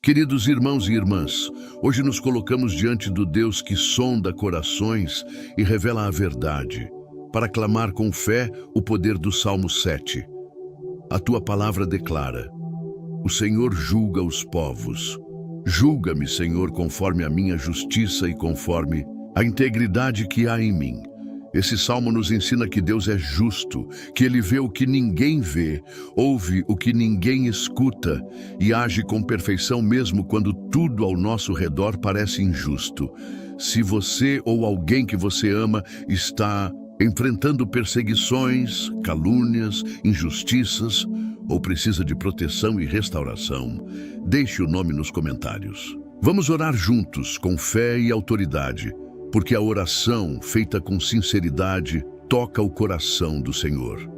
Queridos irmãos e irmãs, hoje nos colocamos diante do Deus que sonda corações e revela a verdade, para clamar com fé o poder do Salmo 7. A tua palavra declara: o Senhor julga os povos. Julga-me, Senhor, conforme a minha justiça e conforme a integridade que há em mim. Esse salmo nos ensina que Deus é justo, que Ele vê o que ninguém vê, ouve o que ninguém escuta e age com perfeição mesmo quando tudo ao nosso redor parece injusto. Se você ou alguém que você ama está enfrentando perseguições, calúnias, injustiças ou precisa de proteção e restauração, deixe o nome nos comentários. Vamos orar juntos com fé e autoridade, porque a oração, feita com sinceridade, toca o coração do Senhor.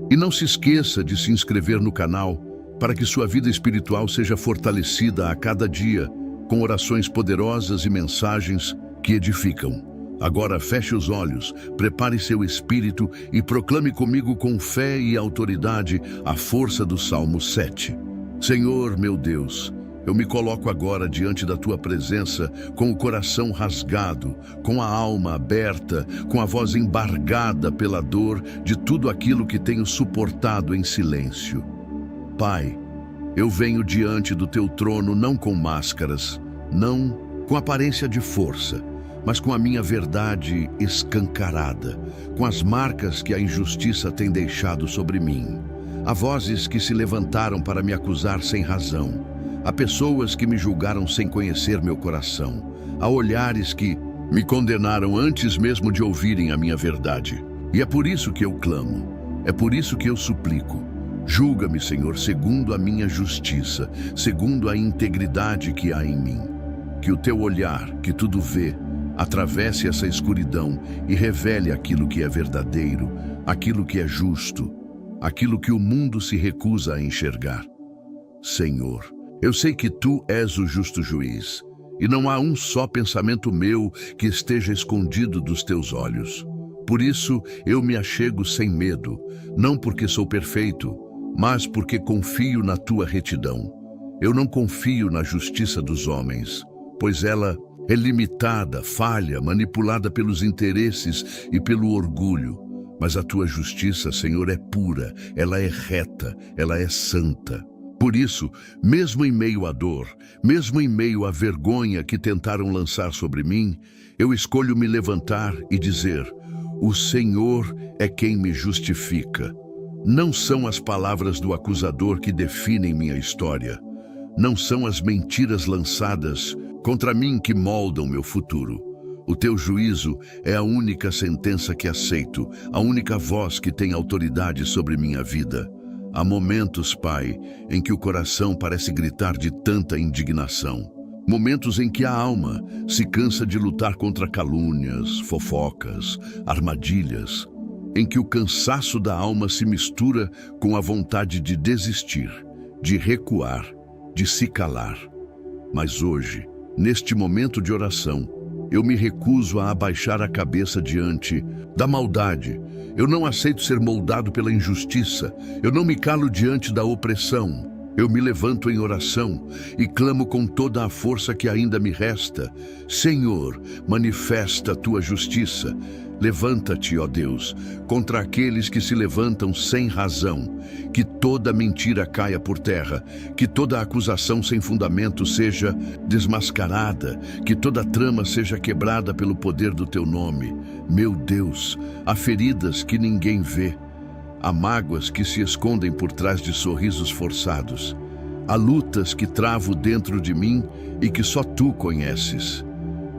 E não se esqueça de se inscrever no canal para que sua vida espiritual seja fortalecida a cada dia, com orações poderosas e mensagens que edificam. Agora feche os olhos, prepare seu espírito e proclame comigo com fé e autoridade a força do Salmo 7. Senhor, meu Deus, eu me coloco agora diante da tua presença com o coração rasgado, com a alma aberta, com a voz embargada pela dor de tudo aquilo que tenho suportado em silêncio. Pai, eu venho diante do teu trono não com máscaras, não com aparência de força, mas com a minha verdade escancarada, com as marcas que a injustiça tem deixado sobre mim. Há vozes que se levantaram para me acusar sem razão. Há pessoas que me julgaram sem conhecer meu coração. Há olhares que me condenaram antes mesmo de ouvirem a minha verdade. E é por isso que eu clamo, é por isso que eu suplico. Julga-me, Senhor, segundo a minha justiça, segundo a integridade que há em mim. Que o teu olhar, que tudo vê, atravesse essa escuridão e revele aquilo que é verdadeiro, aquilo que é justo, aquilo que o mundo se recusa a enxergar. Senhor, eu sei que tu és o justo juiz, e não há um só pensamento meu que esteja escondido dos teus olhos. Por isso eu me achego sem medo, não porque sou perfeito, mas porque confio na tua retidão. Eu não confio na justiça dos homens, pois ela é limitada, falha, manipulada pelos interesses e pelo orgulho. Mas a tua justiça, Senhor, é pura, ela é reta, ela é santa. Por isso, mesmo em meio à dor, mesmo em meio à vergonha que tentaram lançar sobre mim, eu escolho me levantar e dizer: o Senhor é quem me justifica. Não são as palavras do acusador que definem minha história. Não são as mentiras lançadas contra mim que moldam meu futuro. O teu juízo é a única sentença que aceito, a única voz que tem autoridade sobre minha vida. Há momentos, Pai, em que o coração parece gritar de tanta indignação. Momentos em que a alma se cansa de lutar contra calúnias, fofocas, armadilhas. Em que o cansaço da alma se mistura com a vontade de desistir, de recuar, de se calar. Mas hoje, neste momento de oração, eu me recuso a abaixar a cabeça diante da maldade. Eu não aceito ser moldado pela injustiça. Eu não me calo diante da opressão. Eu me levanto em oração e clamo com toda a força que ainda me resta. Senhor, manifesta a tua justiça. Levanta-te, ó Deus, contra aqueles que se levantam sem razão. Que toda mentira caia por terra, que toda acusação sem fundamento seja desmascarada, que toda trama seja quebrada pelo poder do teu nome. Meu Deus, há feridas que ninguém vê, há mágoas que se escondem por trás de sorrisos forçados, há lutas que travo dentro de mim e que só tu conheces.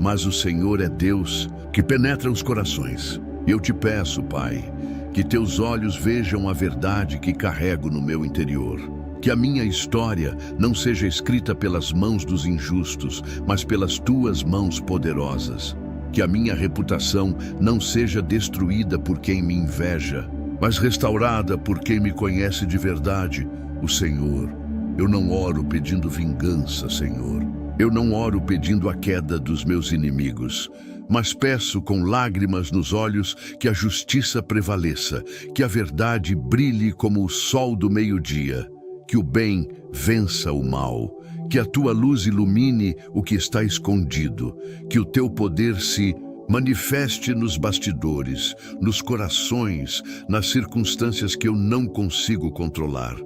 Mas o Senhor é Deus que penetra os corações. Eu te peço, Pai, que teus olhos vejam a verdade que carrego no meu interior. Que a minha história não seja escrita pelas mãos dos injustos, mas pelas tuas mãos poderosas. Que a minha reputação não seja destruída por quem me inveja, mas restaurada por quem me conhece de verdade, o Senhor. Eu não oro pedindo vingança, Senhor. Eu não oro pedindo a queda dos meus inimigos, mas peço com lágrimas nos olhos que a justiça prevaleça, que a verdade brilhe como o sol do meio-dia, que o bem vença o mal, Que a tua luz ilumine o que está escondido, que o teu poder se manifeste nos bastidores, nos corações, nas circunstâncias que eu não consigo controlar.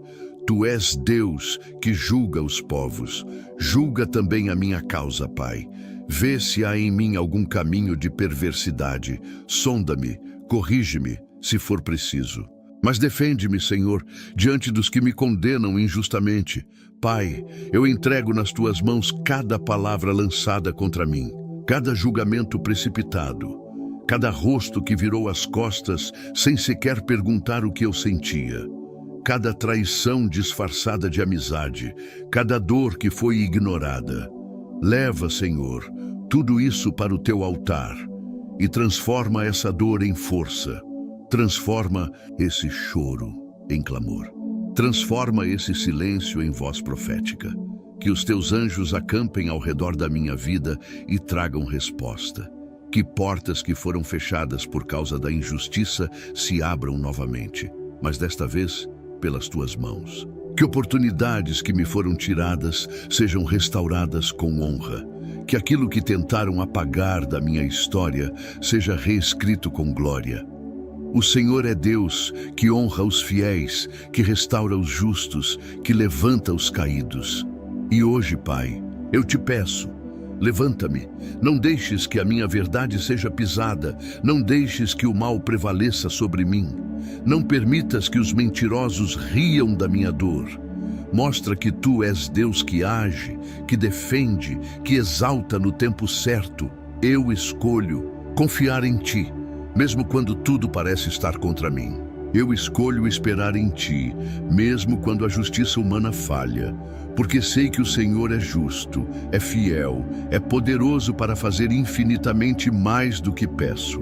Tu és Deus que julga os povos. Julga também a minha causa, Pai. Vê se há em mim algum caminho de perversidade. Sonda-me, corrige-me, se for preciso. Mas defende-me, Senhor, diante dos que me condenam injustamente. Pai, eu entrego nas tuas mãos cada palavra lançada contra mim, cada julgamento precipitado, cada rosto que virou as costas sem sequer perguntar o que eu sentia, cada traição disfarçada de amizade, cada dor que foi ignorada. Leva, Senhor, tudo isso para o teu altar e transforma essa dor em força. Transforma esse choro em clamor. Transforma esse silêncio em voz profética. Que os teus anjos acampem ao redor da minha vida e tragam resposta. Que portas que foram fechadas por causa da injustiça se abram novamente, mas desta vez pelas tuas mãos. Que oportunidades que me foram tiradas sejam restauradas com honra. Que aquilo que tentaram apagar da minha história seja reescrito com glória. O Senhor é Deus que honra os fiéis, que restaura os justos, que levanta os caídos. E hoje, Pai, eu te peço, levanta-me, não deixes que a minha verdade seja pisada, não deixes que o mal prevaleça sobre mim, não permitas que os mentirosos riam da minha dor. Mostra que tu és Deus que age, que defende, que exalta no tempo certo. Eu escolho confiar em ti, mesmo quando tudo parece estar contra mim. Eu escolho esperar em ti, mesmo quando a justiça humana falha, porque sei que o Senhor é justo, é fiel, é poderoso para fazer infinitamente mais do que peço.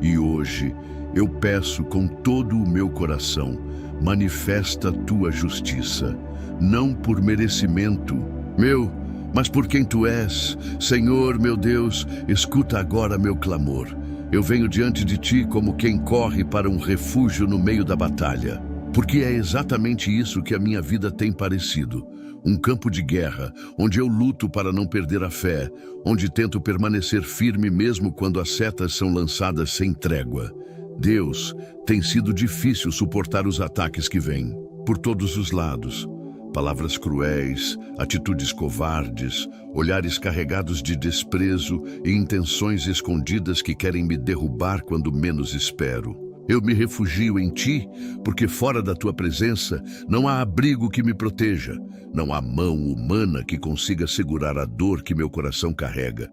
E hoje eu peço com todo o meu coração, manifesta a tua justiça, não por merecimento meu, mas por quem tu és. Senhor, meu Deus, escuta agora meu clamor. Eu venho diante de ti como quem corre para um refúgio no meio da batalha, porque é exatamente isso que a minha vida tem parecido. Um campo de guerra, onde eu luto para não perder a fé, onde tento permanecer firme mesmo quando as setas são lançadas sem trégua. Deus, tem sido difícil suportar os ataques que vêm, por todos os lados. Palavras cruéis, atitudes covardes, olhares carregados de desprezo e intenções escondidas que querem me derrubar quando menos espero. Eu me refugio em ti, porque fora da tua presença não há abrigo que me proteja, não há mão humana que consiga segurar a dor que meu coração carrega.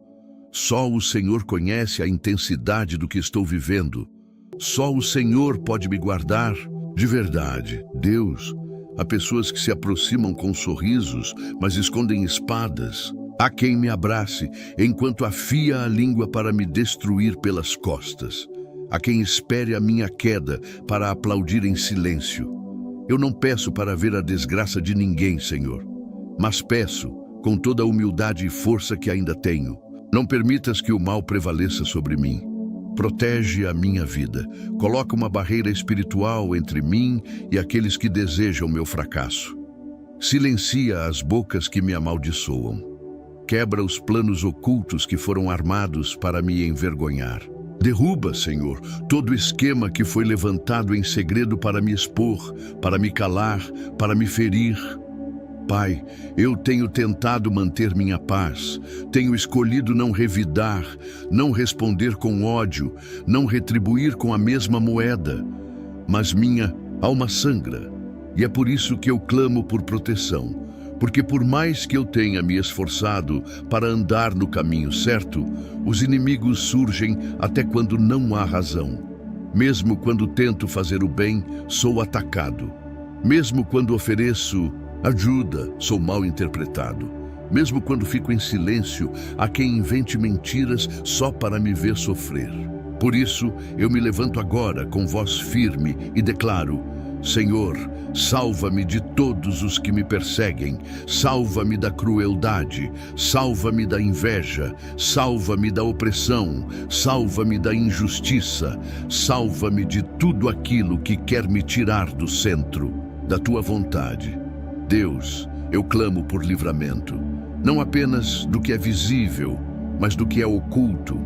Só o Senhor conhece a intensidade do que estou vivendo. Só o Senhor pode me guardar. De verdade, Deus, há pessoas que se aproximam com sorrisos, mas escondem espadas. Há quem me abrace, enquanto afia a língua para me destruir pelas costas. Há quem espere a minha queda para aplaudir em silêncio. Eu não peço para ver a desgraça de ninguém, Senhor, mas peço, com toda a humildade e força que ainda tenho, não permitas que o mal prevaleça sobre mim. Protege a minha vida. Coloca uma barreira espiritual entre mim e aqueles que desejam meu fracasso. Silencia as bocas que me amaldiçoam. Quebra os planos ocultos que foram armados para me envergonhar. Derruba, Senhor, todo esquema que foi levantado em segredo para me expor, para me calar, para me ferir. Pai, eu tenho tentado manter minha paz, tenho escolhido não revidar, não responder com ódio, não retribuir com a mesma moeda, mas minha alma sangra, e é por isso que eu clamo por proteção, porque por mais que eu tenha me esforçado para andar no caminho certo, os inimigos surgem até quando não há razão. Mesmo quando tento fazer o bem, sou atacado. Mesmo quando ofereço ajuda, sou mal interpretado. Mesmo quando fico em silêncio, há quem invente mentiras só para me ver sofrer. Por isso, eu me levanto agora com voz firme e declaro: Senhor, salva-me de todos os que me perseguem, salva-me da crueldade, salva-me da inveja, salva-me da opressão, salva-me da injustiça, salva-me de tudo aquilo que quer me tirar do centro da tua vontade. Deus, eu clamo por livramento, não apenas do que é visível, mas do que é oculto.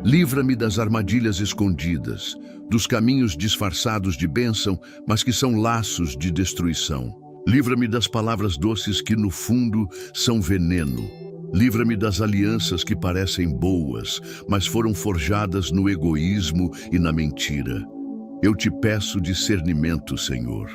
Livra-me das armadilhas escondidas, dos caminhos disfarçados de bênção, mas que são laços de destruição. Livra-me das palavras doces que, no fundo, são veneno. Livra-me das alianças que parecem boas, mas foram forjadas no egoísmo e na mentira. Eu te peço discernimento, Senhor,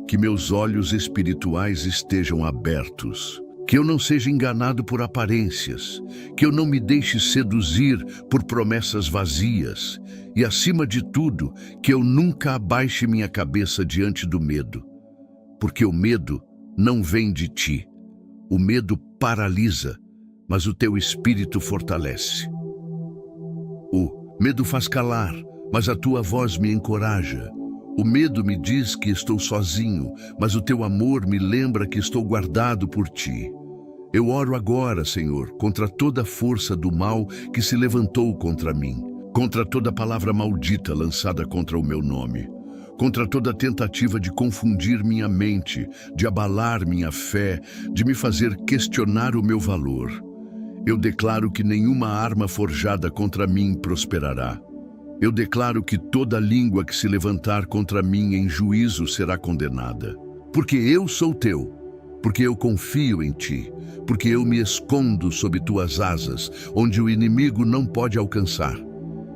que meus olhos espirituais estejam abertos, que eu não seja enganado por aparências, que eu não me deixe seduzir por promessas vazias e, acima de tudo, que eu nunca abaixe minha cabeça diante do medo, porque o medo não vem de ti. O medo paralisa, mas o teu espírito fortalece. O medo faz calar, mas a tua voz me encoraja. O medo me diz que estou sozinho, mas o teu amor me lembra que estou guardado por ti. Eu oro agora, Senhor, contra toda a força do mal que se levantou contra mim, contra toda palavra maldita lançada contra o meu nome, contra toda tentativa de confundir minha mente, de abalar minha fé, de me fazer questionar o meu valor. Eu declaro que nenhuma arma forjada contra mim prosperará. Eu declaro que toda língua que se levantar contra mim em juízo será condenada. Porque eu sou teu, porque eu confio em ti, porque eu me escondo sob tuas asas, onde o inimigo não pode alcançar.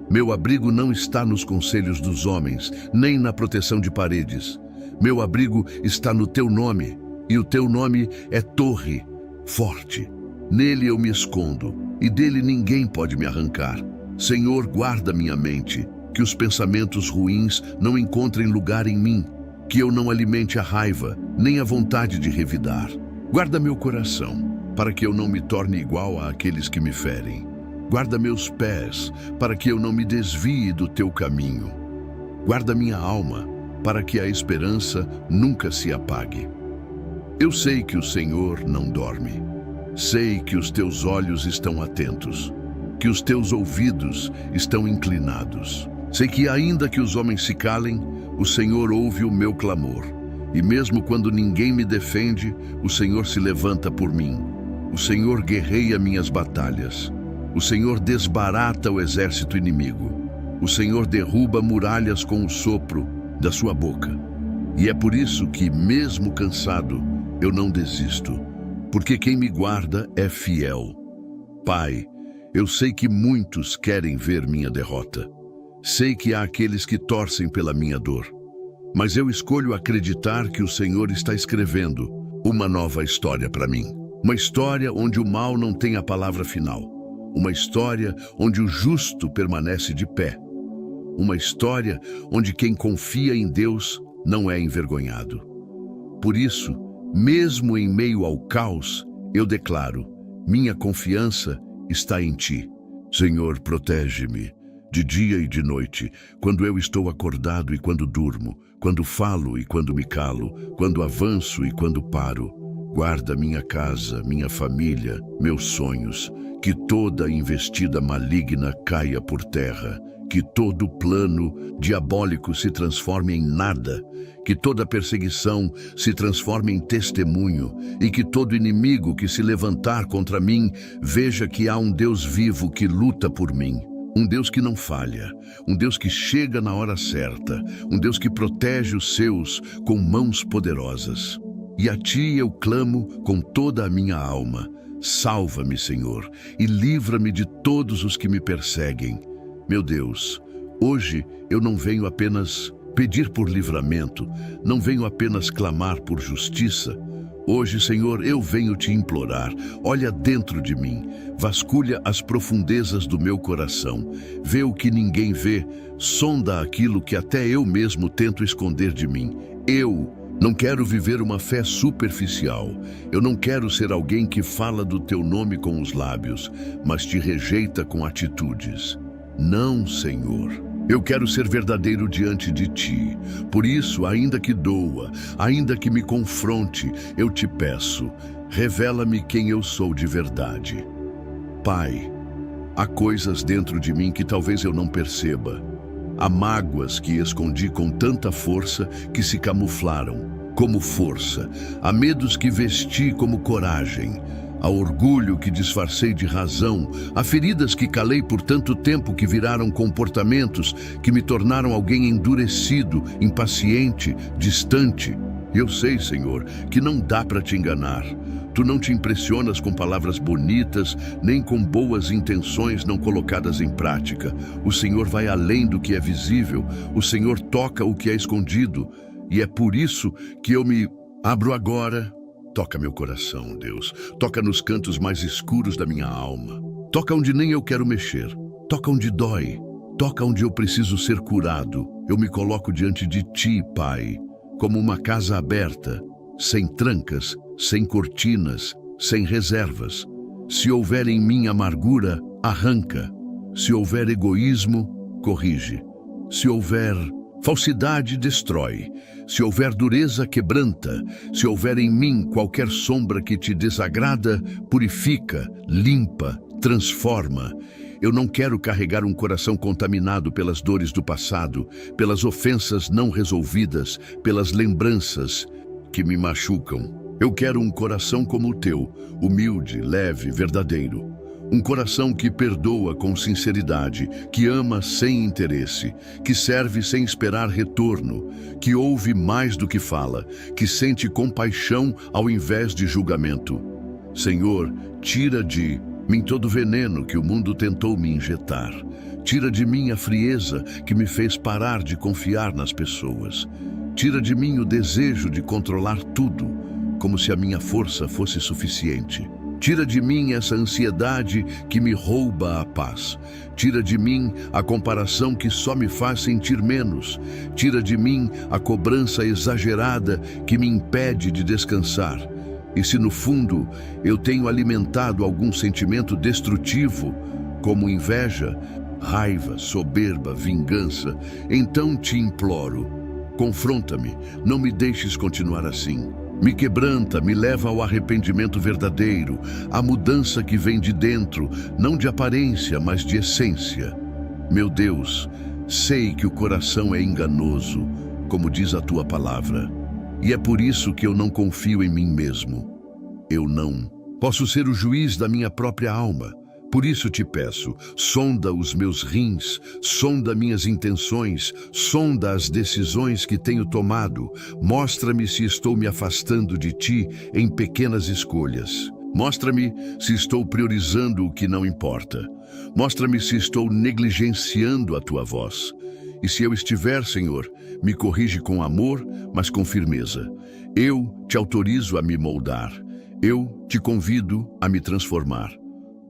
Meu abrigo não está nos conselhos dos homens, nem na proteção de paredes. Meu abrigo está no teu nome, e o teu nome é torre, forte. Nele eu me escondo, e dele ninguém pode me arrancar. Senhor, guarda minha mente, que os pensamentos ruins não encontrem lugar em mim, que eu não alimente a raiva, nem a vontade de revidar. Guarda meu coração, para que eu não me torne igual àqueles que me ferem. Guarda meus pés, para que eu não me desvie do teu caminho. Guarda minha alma, para que a esperança nunca se apague. Eu sei que o Senhor não dorme. Sei que os teus olhos estão atentos, que os teus ouvidos estão inclinados. Sei que ainda que os homens se calem, o Senhor ouve o meu clamor. E mesmo quando ninguém me defende, o Senhor se levanta por mim. O Senhor guerreia minhas batalhas. O Senhor desbarata o exército inimigo. O Senhor derruba muralhas com o sopro da sua boca. E é por isso que, mesmo cansado, eu não desisto, porque quem me guarda é fiel. Pai, eu sei que muitos querem ver minha derrota. Sei que há aqueles que torcem pela minha dor. Mas eu escolho acreditar que o Senhor está escrevendo uma nova história para mim. Uma história onde o mal não tem a palavra final. Uma história onde o justo permanece de pé. Uma história onde quem confia em Deus não é envergonhado. Por isso, mesmo em meio ao caos, eu declaro: minha confiança está em ti. Senhor, protege-me de dia e de noite, quando eu estou acordado e quando durmo, quando falo e quando me calo, quando avanço e quando paro. Guarda minha casa, minha família, meus sonhos, que toda investida maligna caia por terra, que todo plano diabólico se transforme em nada, que toda perseguição se transforme em testemunho e que todo inimigo que se levantar contra mim veja que há um Deus vivo que luta por mim. Um Deus que não falha, um Deus que chega na hora certa, um Deus que protege os seus com mãos poderosas. E a ti eu clamo com toda a minha alma. Salva-me, Senhor, e livra-me de todos os que me perseguem. Meu Deus, hoje eu não venho apenas pedir por livramento, não venho apenas clamar por justiça. Hoje, Senhor, eu venho te implorar. Olha dentro de mim, vasculha as profundezas do meu coração, vê o que ninguém vê, sonda aquilo que até eu mesmo tento esconder de mim. Eu não quero viver uma fé superficial. Eu não quero ser alguém que fala do teu nome com os lábios, mas te rejeita com atitudes. Não, Senhor. Eu quero ser verdadeiro diante de ti. Por isso, ainda que doa, ainda que me confronte, eu te peço, revela-me quem eu sou de verdade. Pai, há coisas dentro de mim que talvez eu não perceba. Há mágoas que escondi com tanta força que se camuflaram. como força, há medos que vesti como coragem, há orgulho que disfarcei de razão, há feridas que calei por tanto tempo que viraram comportamentos que me tornaram alguém endurecido, impaciente, distante. Eu sei, Senhor, que não dá para te enganar. Tu não te impressionas com palavras bonitas, nem com boas intenções não colocadas em prática. O Senhor vai além do que é visível, o Senhor toca o que é escondido. E é por isso que eu me abro agora. Toca meu coração, Deus. Toca nos cantos mais escuros da minha alma. Toca onde nem eu quero mexer. Toca onde dói. Toca onde eu preciso ser curado. Eu me coloco diante de Ti, Pai, como uma casa aberta, sem trancas, sem cortinas, sem reservas. Se houver em mim amargura, arranca. Se houver egoísmo, corrige. Se houver falsidade, destrói. Se houver dureza, quebranta. Se houver em mim qualquer sombra que te desagrada, purifica, limpa, transforma. Eu não quero carregar um coração contaminado pelas dores do passado, pelas ofensas não resolvidas, pelas lembranças que me machucam. Eu quero um coração como o teu, humilde, leve, verdadeiro. Um coração que perdoa com sinceridade, que ama sem interesse, que serve sem esperar retorno, que ouve mais do que fala, que sente compaixão ao invés de julgamento. Senhor, tira de mim todo o veneno que o mundo tentou me injetar. Tira de mim a frieza que me fez parar de confiar nas pessoas. Tira de mim o desejo de controlar tudo, como se a minha força fosse suficiente. Tira de mim essa ansiedade que me rouba a paz. Tira de mim a comparação que só me faz sentir menos. Tira de mim a cobrança exagerada que me impede de descansar. E se no fundo eu tenho alimentado algum sentimento destrutivo, como inveja, raiva, soberba, vingança, então te imploro, confronta-me, não me deixes continuar assim. Me quebranta, me leva ao arrependimento verdadeiro, à mudança que vem de dentro, não de aparência, mas de essência. Meu Deus, sei que o coração é enganoso, como diz a tua palavra, e é por isso que eu não confio em mim mesmo. Eu não posso ser o juiz da minha própria alma. Por isso te peço, sonda os meus rins, sonda minhas intenções, sonda as decisões que tenho tomado. Mostra-me se estou me afastando de ti em pequenas escolhas. Mostra-me se estou priorizando o que não importa. Mostra-me se estou negligenciando a tua voz. E se eu estiver, Senhor, me corrige com amor, mas com firmeza. Eu te autorizo a me moldar. Eu te convido a me transformar.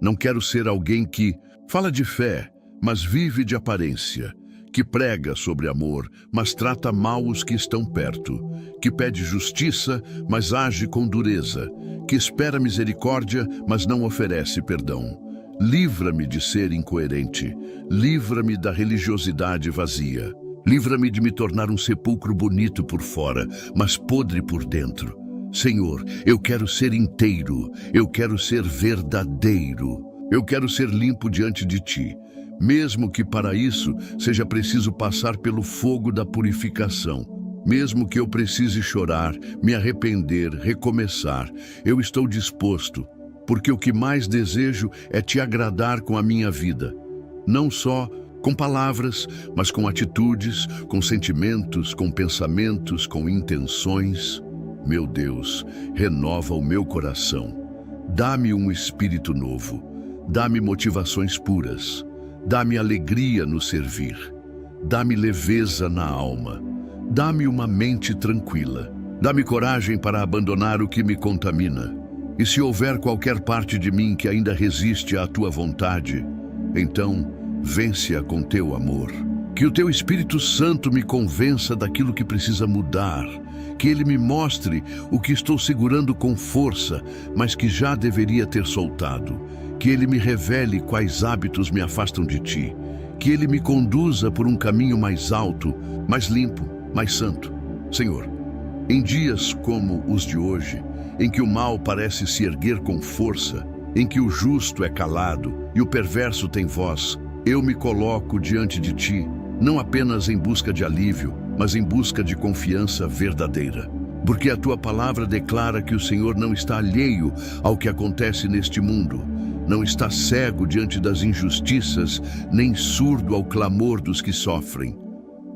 Não quero ser alguém que fala de fé, mas vive de aparência, que prega sobre amor, mas trata mal os que estão perto, que pede justiça, mas age com dureza, que espera misericórdia, mas não oferece perdão. Livra-me de ser incoerente, livra-me da religiosidade vazia, livra-me de me tornar um sepulcro bonito por fora, mas podre por dentro. Senhor, eu quero ser inteiro, eu quero ser verdadeiro, eu quero ser limpo diante de Ti, mesmo que para isso seja preciso passar pelo fogo da purificação, mesmo que eu precise chorar, me arrepender, recomeçar, eu estou disposto, porque o que mais desejo é Te agradar com a minha vida, não só com palavras, mas com atitudes, com sentimentos, com pensamentos, com intenções. Meu Deus, renova o meu coração. Dá-me um espírito novo. Dá-me motivações puras. Dá-me alegria no servir. Dá-me leveza na alma. Dá-me uma mente tranquila. Dá-me coragem para abandonar o que me contamina. E se houver qualquer parte de mim que ainda resiste à tua vontade, então vence-a com teu amor. Que o teu Espírito Santo me convença daquilo que precisa mudar. Que Ele me mostre o que estou segurando com força, mas que já deveria ter soltado. Que Ele me revele quais hábitos me afastam de Ti. Que Ele me conduza por um caminho mais alto, mais limpo, mais santo. Senhor, em dias como os de hoje, em que o mal parece se erguer com força, em que o justo é calado e o perverso tem voz, eu me coloco diante de Ti, não apenas em busca de alívio, mas em busca de confiança verdadeira. Porque a tua palavra declara que o Senhor não está alheio ao que acontece neste mundo, não está cego diante das injustiças, nem surdo ao clamor dos que sofrem.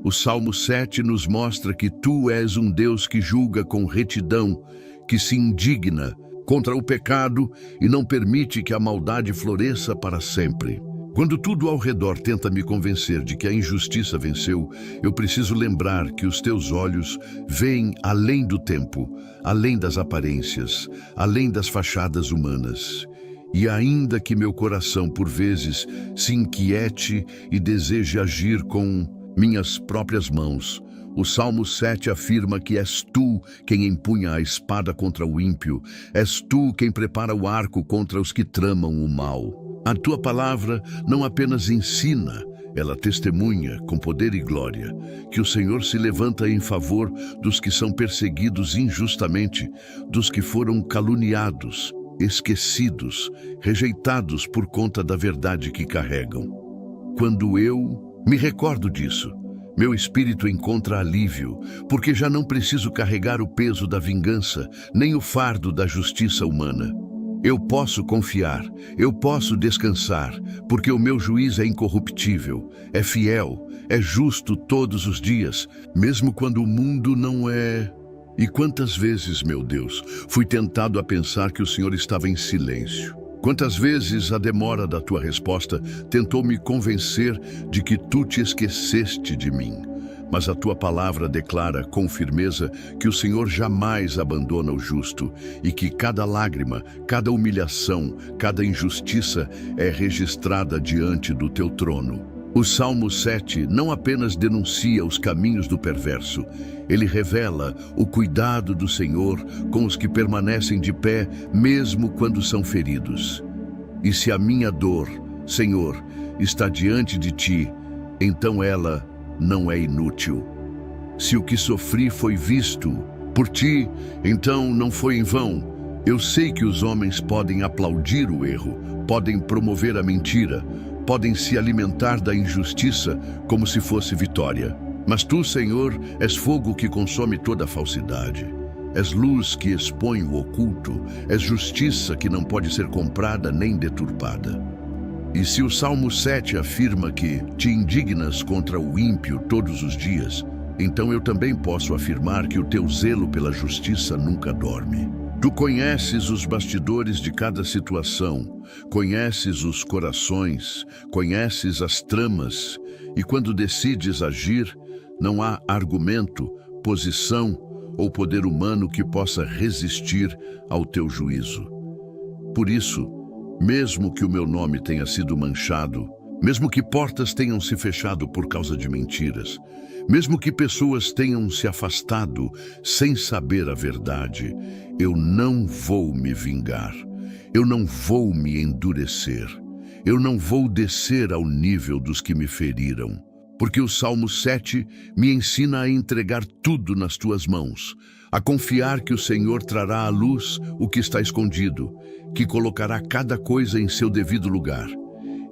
O Salmo 7 nos mostra que tu és um Deus que julga com retidão, que se indigna contra o pecado e não permite que a maldade floresça para sempre. Quando tudo ao redor tenta me convencer de que a injustiça venceu, eu preciso lembrar que os teus olhos veem além do tempo, além das aparências, além das fachadas humanas. E ainda que meu coração, por vezes, se inquiete e deseje agir com minhas próprias mãos, o Salmo 7 afirma que és tu quem empunha a espada contra o ímpio, és tu quem prepara o arco contra os que tramam o mal. A tua palavra não apenas ensina, ela testemunha com poder e glória que o Senhor se levanta em favor dos que são perseguidos injustamente, dos que foram caluniados, esquecidos, rejeitados por conta da verdade que carregam. Quando eu me recordo disso, meu espírito encontra alívio, porque já não preciso carregar o peso da vingança, nem o fardo da justiça humana. Eu posso confiar, eu posso descansar, porque o meu juiz é incorruptível, é fiel, é justo todos os dias, mesmo quando o mundo não é. E quantas vezes, meu Deus, fui tentado a pensar que o Senhor estava em silêncio. Quantas vezes a demora da tua resposta tentou me convencer de que tu te esqueceste de mim. Mas a tua palavra declara com firmeza que o Senhor jamais abandona o justo e que cada lágrima, cada humilhação, cada injustiça é registrada diante do teu trono. O Salmo 7 não apenas denuncia os caminhos do perverso, ele revela o cuidado do Senhor com os que permanecem de pé, mesmo quando são feridos. E se a minha dor, Senhor, está diante de ti, então ela não é inútil. Se o que sofri foi visto por ti, então não foi em vão. Eu sei que os homens podem aplaudir o erro, podem promover a mentira, podem se alimentar da injustiça como se fosse vitória. Mas tu, Senhor, és fogo que consome toda a falsidade. És luz que expõe o oculto, és justiça que não pode ser comprada nem deturpada. E se o Salmo 7 afirma que te indignas contra o ímpio todos os dias, então eu também posso afirmar que o teu zelo pela justiça nunca dorme. Tu conheces os bastidores de cada situação, conheces os corações, conheces as tramas, e quando decides agir, não há argumento, posição ou poder humano que possa resistir ao teu juízo. Por isso, mesmo que o meu nome tenha sido manchado, mesmo que portas tenham se fechado por causa de mentiras, mesmo que pessoas tenham se afastado sem saber a verdade, eu não vou me vingar, eu não vou me endurecer, eu não vou descer ao nível dos que me feriram. Porque o Salmo 7 me ensina a entregar tudo nas tuas mãos, a confiar que o Senhor trará à luz o que está escondido, que colocará cada coisa em seu devido lugar.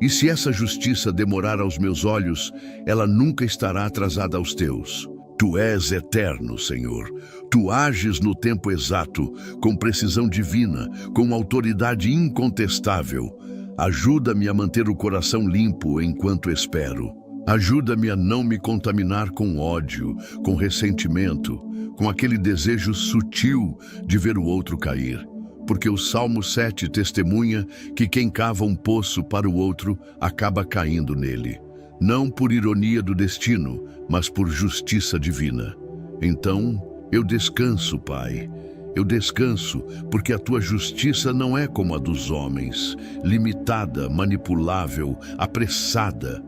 E se essa justiça demorar aos meus olhos, ela nunca estará atrasada aos teus. Tu és eterno, Senhor. Tu ages no tempo exato, com precisão divina, com autoridade incontestável. Ajuda-me a manter o coração limpo enquanto espero. Ajuda-me a não me contaminar com ódio, com ressentimento, com aquele desejo sutil de ver o outro cair. Porque o Salmo 7 testemunha que quem cava um poço para o outro acaba caindo nele. Não por ironia do destino, mas por justiça divina. Então, eu descanso, Pai. Eu descanso, porque a tua justiça não é como a dos homens, limitada, manipulável, apressada.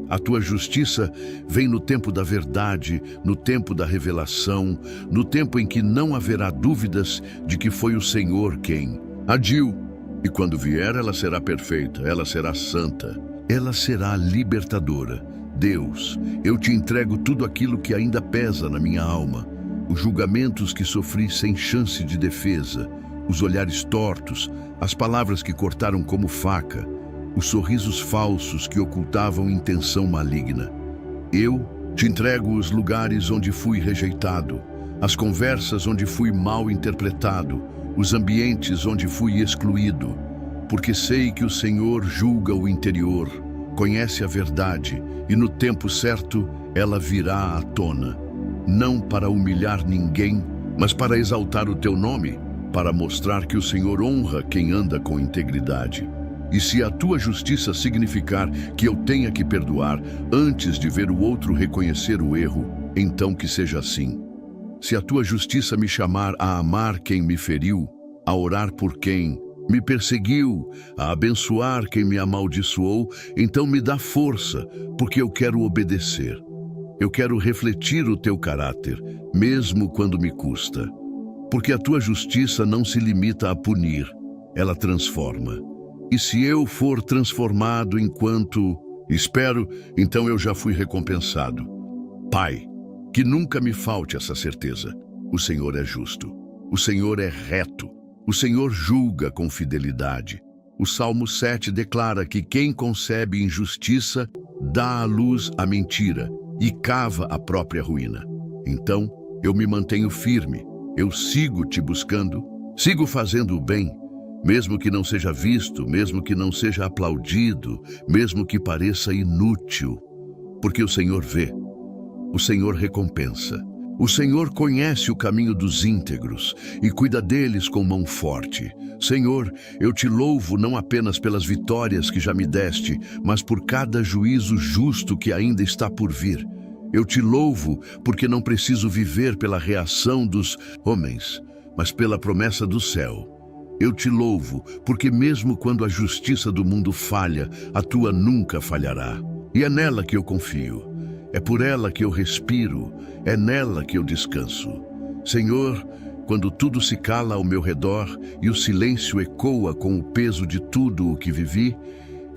A tua justiça vem no tempo da verdade, no tempo da revelação, no tempo em que não haverá dúvidas de que foi o Senhor quem agiu. E quando vier, ela será perfeita, ela será santa, ela será libertadora. Deus, eu te entrego tudo aquilo que ainda pesa na minha alma, os julgamentos que sofri sem chance de defesa, os olhares tortos, as palavras que cortaram como faca, os sorrisos falsos que ocultavam intenção maligna. Eu te entrego os lugares onde fui rejeitado, as conversas onde fui mal interpretado, os ambientes onde fui excluído, porque sei que o Senhor julga o interior, conhece a verdade e no tempo certo ela virá à tona, não para humilhar ninguém, mas para exaltar o teu nome, para mostrar que o Senhor honra quem anda com integridade. E se a tua justiça significar que eu tenha que perdoar antes de ver o outro reconhecer o erro, então que seja assim. Se a tua justiça me chamar a amar quem me feriu, a orar por quem me perseguiu, a abençoar quem me amaldiçoou, então me dá força, porque eu quero obedecer. Eu quero refletir o teu caráter, mesmo quando me custa. Porque a tua justiça não se limita a punir, ela transforma. E se eu for transformado enquanto espero, então eu já fui recompensado. Pai, que nunca me falte essa certeza. O Senhor é justo, o Senhor é reto, o Senhor julga com fidelidade. O Salmo 7 declara que quem concebe injustiça dá à luz a mentira e cava a própria ruína. Então, eu me mantenho firme, eu sigo te buscando, sigo fazendo o bem, mesmo que não seja visto, mesmo que não seja aplaudido, mesmo que pareça inútil, porque o Senhor vê, o Senhor recompensa. O Senhor conhece o caminho dos íntegros e cuida deles com mão forte. Senhor, eu te louvo não apenas pelas vitórias que já me deste, mas por cada juízo justo que ainda está por vir. Eu te louvo porque não preciso viver pela reação dos homens, mas pela promessa do céu. Eu te louvo porque mesmo quando a justiça do mundo falha, a tua nunca falhará. E é nela que eu confio. É por ela que eu respiro, é nela que eu descanso. Senhor, quando tudo se cala ao meu redor e o silêncio ecoa com o peso de tudo o que vivi,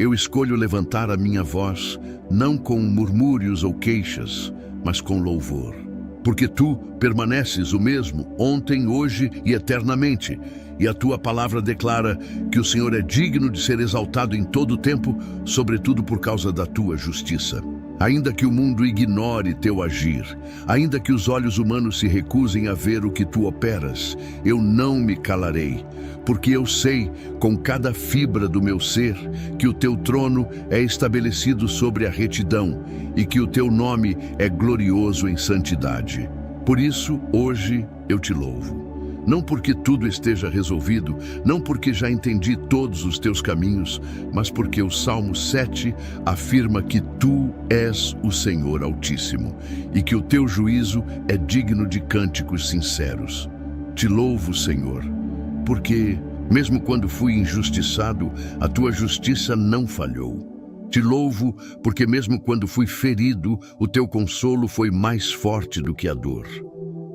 eu escolho levantar a minha voz, não com murmúrios ou queixas, mas com louvor. Porque tu permaneces o mesmo ontem, hoje e eternamente, e a tua palavra declara que o Senhor é digno de ser exaltado em todo o tempo, sobretudo por causa da tua justiça. Ainda que o mundo ignore teu agir, ainda que os olhos humanos se recusem a ver o que tu operas, eu não me calarei, porque eu sei, com cada fibra do meu ser, que o teu trono é estabelecido sobre a retidão e que o teu nome é glorioso em santidade. Por isso, hoje, eu te louvo. Não porque tudo esteja resolvido, não porque já entendi todos os teus caminhos, mas porque o Salmo 7 afirma que tu és o Senhor Altíssimo e que o teu juízo é digno de cânticos sinceros. Te louvo, Senhor, porque, mesmo quando fui injustiçado, a tua justiça não falhou. Te louvo porque mesmo quando fui ferido, o teu consolo foi mais forte do que a dor.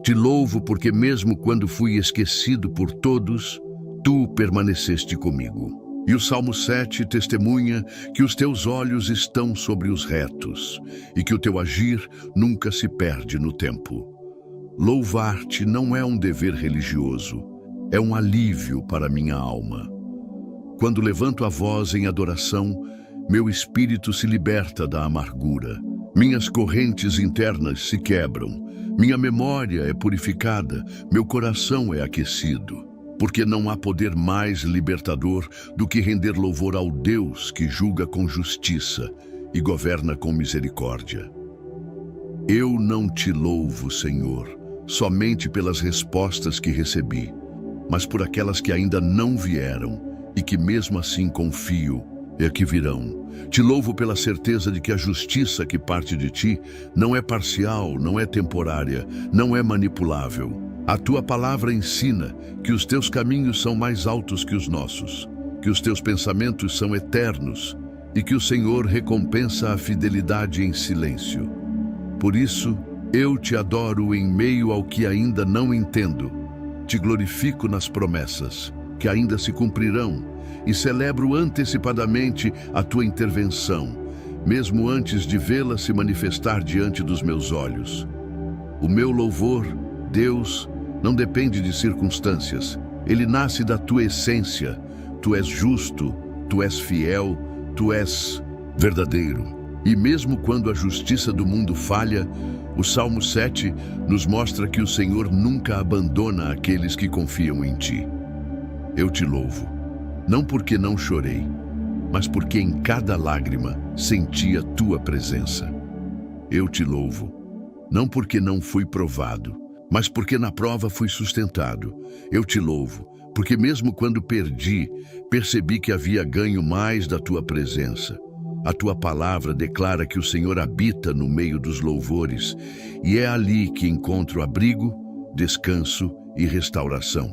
Te louvo porque mesmo quando fui esquecido por todos, tu permaneceste comigo. E o Salmo 7 testemunha que os teus olhos estão sobre os retos e que o teu agir nunca se perde no tempo. Louvar-te não é um dever religioso, é um alívio para minha alma. Quando levanto a voz em adoração, meu espírito se liberta da amargura. Minhas correntes internas se quebram. Minha memória é purificada, meu coração é aquecido, porque não há poder mais libertador do que render louvor ao Deus que julga com justiça e governa com misericórdia. Eu não te louvo, Senhor, somente pelas respostas que recebi, mas por aquelas que ainda não vieram e que mesmo assim confio é que virão. Te louvo pela certeza de que a justiça que parte de ti não é parcial, não é temporária, não é manipulável. A tua palavra ensina que os teus caminhos são mais altos que os nossos, que os teus pensamentos são eternos e que o Senhor recompensa a fidelidade em silêncio. Por isso, eu te adoro em meio ao que ainda não entendo. Te glorifico nas promessas, que ainda se cumprirão, e celebro antecipadamente a tua intervenção, mesmo antes de vê-la se manifestar diante dos meus olhos. O meu louvor, Deus, não depende de circunstâncias. Ele nasce da tua essência. Tu és justo, tu és fiel, tu és verdadeiro. E mesmo quando a justiça do mundo falha, o Salmo 7 nos mostra que o Senhor nunca abandona aqueles que confiam em ti. Eu te louvo, não porque não chorei, mas porque em cada lágrima senti a tua presença. Eu te louvo, não porque não fui provado, mas porque na prova fui sustentado. Eu te louvo, porque mesmo quando perdi, percebi que havia ganho mais da tua presença. A tua palavra declara que o Senhor habita no meio dos louvores, e é ali que encontro abrigo, descanso e restauração.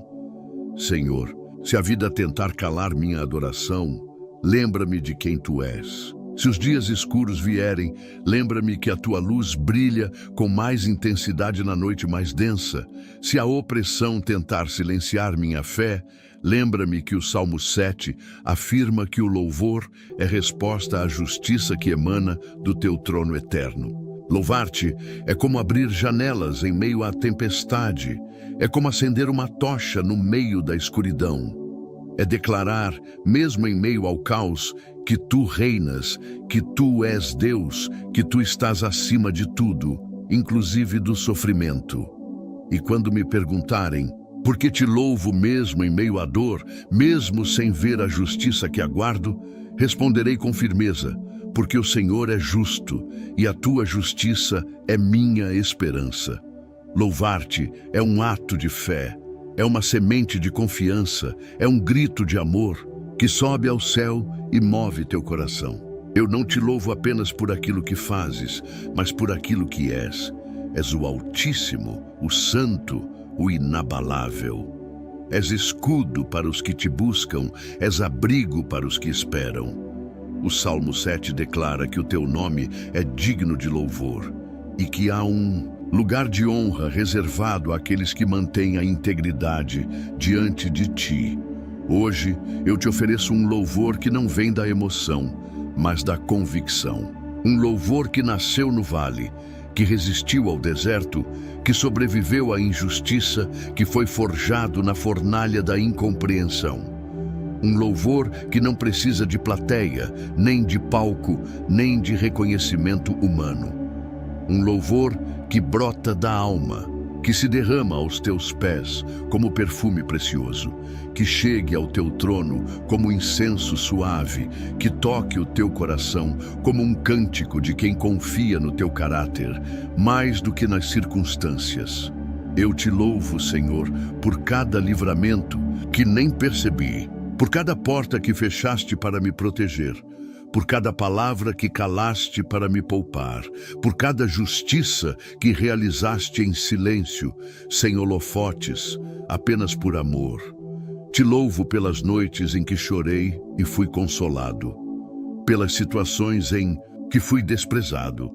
Senhor, se a vida tentar calar minha adoração, lembra-me de quem tu és. Se os dias escuros vierem, lembra-me que a tua luz brilha com mais intensidade na noite mais densa. Se a opressão tentar silenciar minha fé, lembra-me que o Salmo 7 afirma que o louvor é resposta à justiça que emana do teu trono eterno. Louvar-te é como abrir janelas em meio à tempestade, é como acender uma tocha no meio da escuridão. É declarar, mesmo em meio ao caos, que tu reinas, que tu és Deus, que tu estás acima de tudo, inclusive do sofrimento. E quando me perguntarem, por que te louvo mesmo em meio à dor, mesmo sem ver a justiça que aguardo, responderei com firmeza, porque o Senhor é justo e a tua justiça é minha esperança. Louvar-te é um ato de fé, é uma semente de confiança, é um grito de amor que sobe ao céu e move teu coração. Eu não te louvo apenas por aquilo que fazes, mas por aquilo que és. És o Altíssimo, o Santo, o Inabalável. És escudo para os que te buscam, és abrigo para os que esperam. O Salmo 7 declara que o teu nome é digno de louvor e que há um lugar de honra reservado àqueles que mantêm a integridade diante de ti. Hoje eu te ofereço um louvor que não vem da emoção, mas da convicção. Um louvor que nasceu no vale, que resistiu ao deserto, que sobreviveu à injustiça, que foi forjado na fornalha da incompreensão. Um louvor que não precisa de plateia, nem de palco, nem de reconhecimento humano. Um louvor que brota da alma, que se derrama aos teus pés como perfume precioso, que chegue ao teu trono como incenso suave, que toque o teu coração como um cântico de quem confia no teu caráter, mais do que nas circunstâncias. Eu te louvo, Senhor, por cada livramento que nem percebi, por cada porta que fechaste para me proteger, por cada palavra que calaste para me poupar, por cada justiça que realizaste em silêncio, sem holofotes, apenas por amor. Te louvo pelas noites em que chorei e fui consolado, pelas situações em que fui desprezado,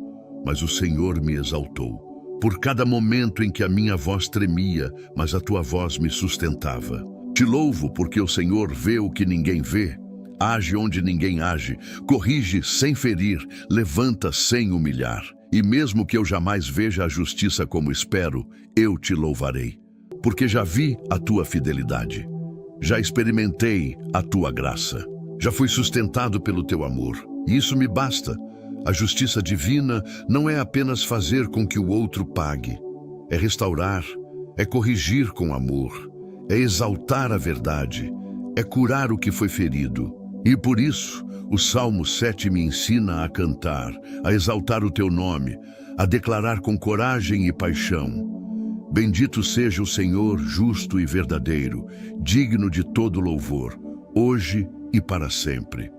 mas o Senhor me exaltou, por cada momento em que a minha voz tremia, mas a tua voz me sustentava. Te louvo porque o Senhor vê o que ninguém vê, age onde ninguém age, corrige sem ferir, levanta sem humilhar. E mesmo que eu jamais veja a justiça como espero, eu te louvarei, porque já vi a tua fidelidade, já experimentei a tua graça, já fui sustentado pelo teu amor, e isso me basta. A justiça divina não é apenas fazer com que o outro pague, é restaurar, é corrigir com amor, é exaltar a verdade, é curar o que foi ferido. E por isso, o Salmo 7 me ensina a cantar, a exaltar o teu nome, a declarar com coragem e paixão. Bendito seja o Senhor, justo e verdadeiro, digno de todo louvor, hoje e para sempre.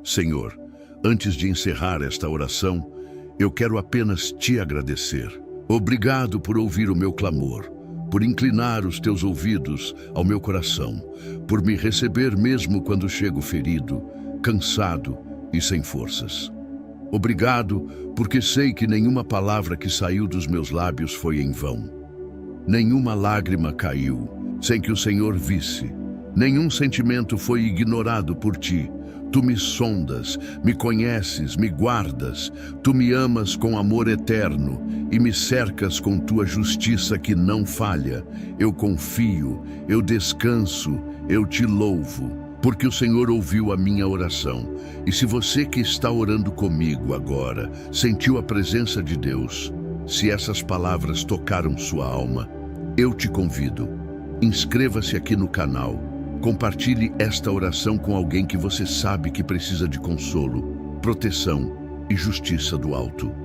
Senhor, antes de encerrar esta oração, eu quero apenas te agradecer. Obrigado por ouvir o meu clamor, por inclinar os teus ouvidos ao meu coração, por me receber mesmo quando chego ferido, cansado e sem forças. Obrigado, porque sei que nenhuma palavra que saiu dos meus lábios foi em vão. Nenhuma lágrima caiu sem que o Senhor visse. Nenhum sentimento foi ignorado por ti. Tu me sondas, me conheces, me guardas. Tu me amas com amor eterno e me cercas com tua justiça que não falha. Eu confio, eu descanso, eu te louvo. porque o Senhor ouviu a minha oração. E se você que está orando comigo agora sentiu a presença de Deus, se essas palavras tocaram sua alma, eu te convido. Inscreva-se aqui no canal. Compartilhe esta oração com alguém que você sabe que precisa de consolo, proteção e justiça do alto.